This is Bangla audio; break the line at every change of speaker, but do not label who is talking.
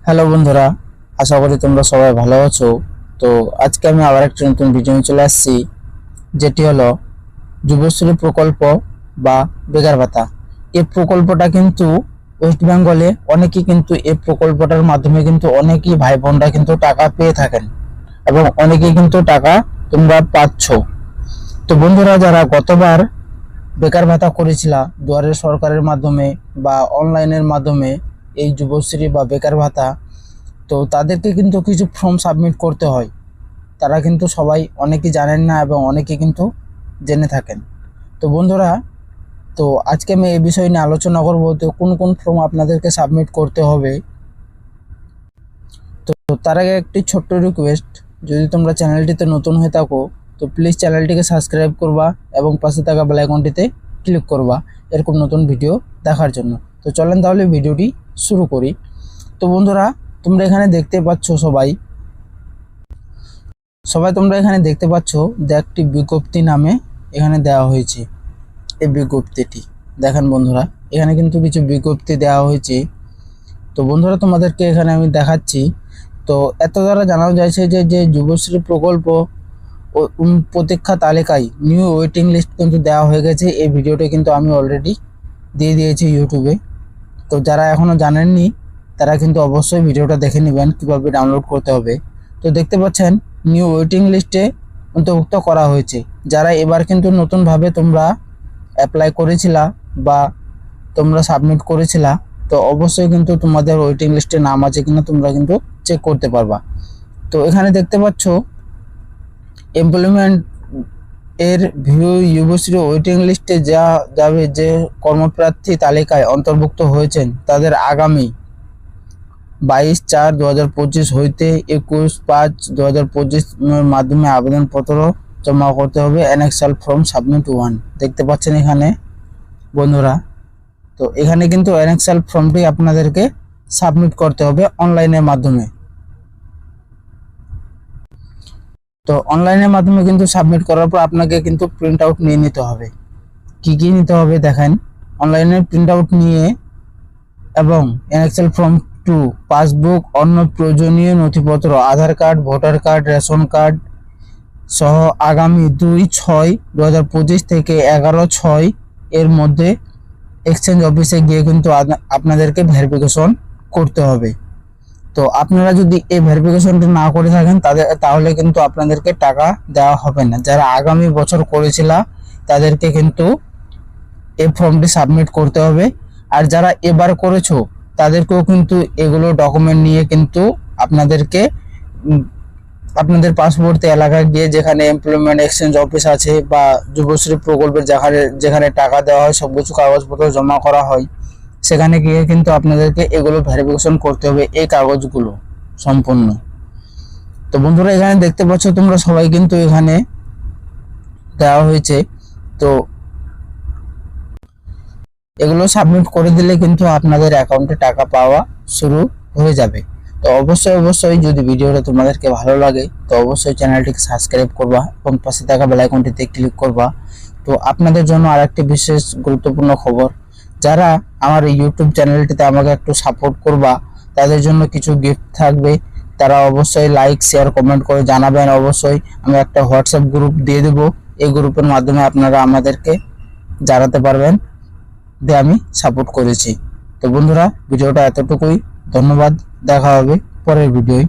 হ্যালো বন্ধুরা, আশা করি তোমরা সবাই ভালো আছো। তো আজকে আমি আবার একটা নতুন ভিডিও নিয়ে চলে আসছি, যেটি হলো যুবশ্রী প্রকল্প বা বেকার ভাতা। এই প্রকল্পটা কিন্তু ওয়েস্ট বেঙ্গলে অনেকেই কিন্তু এই প্রকল্পটার মাধ্যমে কিন্তু অনেকেই ভাই বোনরা কিন্তু টাকা পেয়ে থাকেন এবং অনেকেই কিন্তু টাকা তোমরা পাচ্ছ। তো বন্ধুরা, যারা গতবার বেকার ভাতা করেছিলা দুয়ারে সরকারের মাধ্যমে বা অনলাইনের মাধ্যমে, এই যুবশ্রী বা বেকার ভাতা, তো তাদেরকে কিন্তু কিছু ফর্ম সাবমিট করতে হয়। তারা কিন্তু সবাই অনেকেই জানেন না এবং অনেকে কিন্তু জেনে থাকেন। তো বন্ধুরা, তো আজকে আমি এই বিষয় নিয়ে আলোচনা করব, তো কোন কোন ফর্ম আপনাদেরকে সাবমিট করতে হবে। তো তার আগে একটি ছোট্ট রিকোয়েস্ট, যদি তোমরা চ্যানেলটিতে নতুন হয়ে থাকো তো প্লিজ চ্যানেলটিকে সাবস্ক্রাইব করবা এবং পাশে থাকা বেল আইকনটিতে ক্লিক করবা এরকম নতুন ভিডিও দেখার জন্য। তো চলেন তাহলে ভিডিওটি শুরু করি। তো বন্ধুরা, তোমরা এখানে দেখতে পাচ্ছ সবাই সবাই তোমরা এখানে দেখতে পাচ্ছ যে একটি বিজ্ঞপ্তি নামে এখানে দেওয়া হয়েছে। এই বিজ্ঞপ্তিটি দেখেন বন্ধুরা, এখানে কিন্তু কিছু বিজ্ঞপ্তি দেওয়া হয়েছে। তো বন্ধুরা, তোমাদেরকে এখানে আমি দেখাচ্ছি। তো এত দ্বারা জানানো যাচ্ছে যে যে যুবশ্রী প্রকল্প প্রতীক্ষা তালিকায় নিউ ওয়েটিং লিস্ট কিন্তু দেওয়া হয়ে গেছে। এই ভিডিওটা কিন্তু আমি অলরেডি দিয়ে দিয়েছি ইউটিউবে। তো যারা এখনো জানেননি তারা কিন্তু অবশ্যই ভিডিওটা দেখে নেবেন কিভাবে ডাউনলোড করতে হবে। তো দেখতে পাচ্ছেন নিউ ওয়েটিং লিস্টে অন্তর্ভুক্ত করা হয়েছে। যারা এবার কিন্তু নতুনভাবে তোমরা অ্যাপ্লাই করেছিলা বা তোমরা সাবমিট করেছিলা, তো অবশ্যই কিন্তু তোমাদের ওয়েটিং লিস্টে নাম আছে কিনা তোমরা কিন্তু চেক করতে পারবা। তো এখানে দেখতে পাচ্ছ এমপ্লয়মেন্ট এর ভিউ যুবশ্রী ওয়েটিং লিস্টে যা যাবে যে কর্মপ্রার্থী তালিকায় অন্তর্ভুক্ত হয়েছেন তাদের আগামী 22/4/2025 হইতে 21/5/2025 মাধ্যমে আবেদনপত্র জমা করতে হবে। অ্যানেক্সাল ফর্ম সাবমিট 1 দেখতে পাচ্ছেন এখানে বন্ধুরা। তো এখানে কিন্তু অ্যানেক্সাল ফর্মটি আপনাদেরকে সাবমিট করতে হবে অনলাইনের মাধ্যমে। তো অনলাইনের মাধ্যমে কিন্তু সাবমিট করার পর আপনাকে কিন্তু প্রিন্ট আউট নিয়ে নিতে হবে। কি কি নিতে হবে দেখেন, অনলাইনের প্রিন্ট আউট নিয়ে এবং অ্যানেক্সাল ফর্ম 2, পাসবুক, অন্য প্রয়োজনীয় নথিপত্র, Aadhaar card, voter card, ration card সহ আগামী 2/6/2025 থেকে 11/6 এর মধ্যে এক্সচেঞ্জ অফিসে গিয়ে কিন্তু আপনাদেরকে ভেরিফিকেশন করতে হবে। তো আপনারা যদি এই ভেরিফিকেশনটা না করে থাকেন তাহলে কিন্তু আপনাদেরকে টাকা দেওয়া হবে না। যারা আগামী বছর করেছিল তাদেরকে কিন্তু এই ফর্মটি সাবমিট করতে হবে। আর যারা এবার করেছো তাদেরকেও কিন্তু এগুলো ডকুমেন্ট নিয়ে কিন্তু আপনাদেরকে আপনাদের পাসপোর্টে এলাকায় গিয়ে যেখানে এমপ্লয়মেন্ট এক্সচেঞ্জ অফিস আছে বা যুবশ্রী প্রকল্পের যেখানে যেখানে টাকা দেওয়া হয় সবকিছু কাগজপত্র জমা করা হয়, সেখানে গিয়ে কিন্তু আপনাদেরকে এগুলো ভেরিফিকেশন করতে হবে এই কাগজগুলো সম্পূর্ণ। তো বন্ধুরা, এখানে দেখতে পাচ্ছ তোমরা সবাই কিন্তু এখানে দেওয়া হয়েছে। তো এগুলো সাবমিট করে দিলে কিন্তু আপনাদের অ্যাকাউন্টে টাকা পাওয়া শুরু হয়ে যাবে। তো অবশ্যই যদি ভিডিওটা তোমাদেরকে ভালো লাগে তো অবশ্যই চ্যানেলটিকে সাবস্ক্রাইব করবা এবং পাশে থাকা বেল আইকনটিতে ক্লিক করবা। তো আপনাদের জন্য আরেকটি বিশেষ গুরুত্বপূর্ণ খবর, যারা আমার ইউটিউব চ্যানেলটিতে আমাকে একটু সাপোর্ট করবা তাদের জন্য কিছু গিফট থাকবে। তারা অবশ্যই লাইক, শেয়ার, কমেন্ট করে জানাবেন। অবশ্যই আমি একটা হোয়াটসঅ্যাপ গ্রুপ দিয়ে দেবো, এই গ্রুপের মাধ্যমে আপনারা আমাদেরকে জানাতে পারবেন যে আমি সাপোর্ট করেছি। তো বন্ধুরা, ভিডিওটা এতটুকুই। ধন্যবাদ, দেখা হবে পরের ভিডিওয়।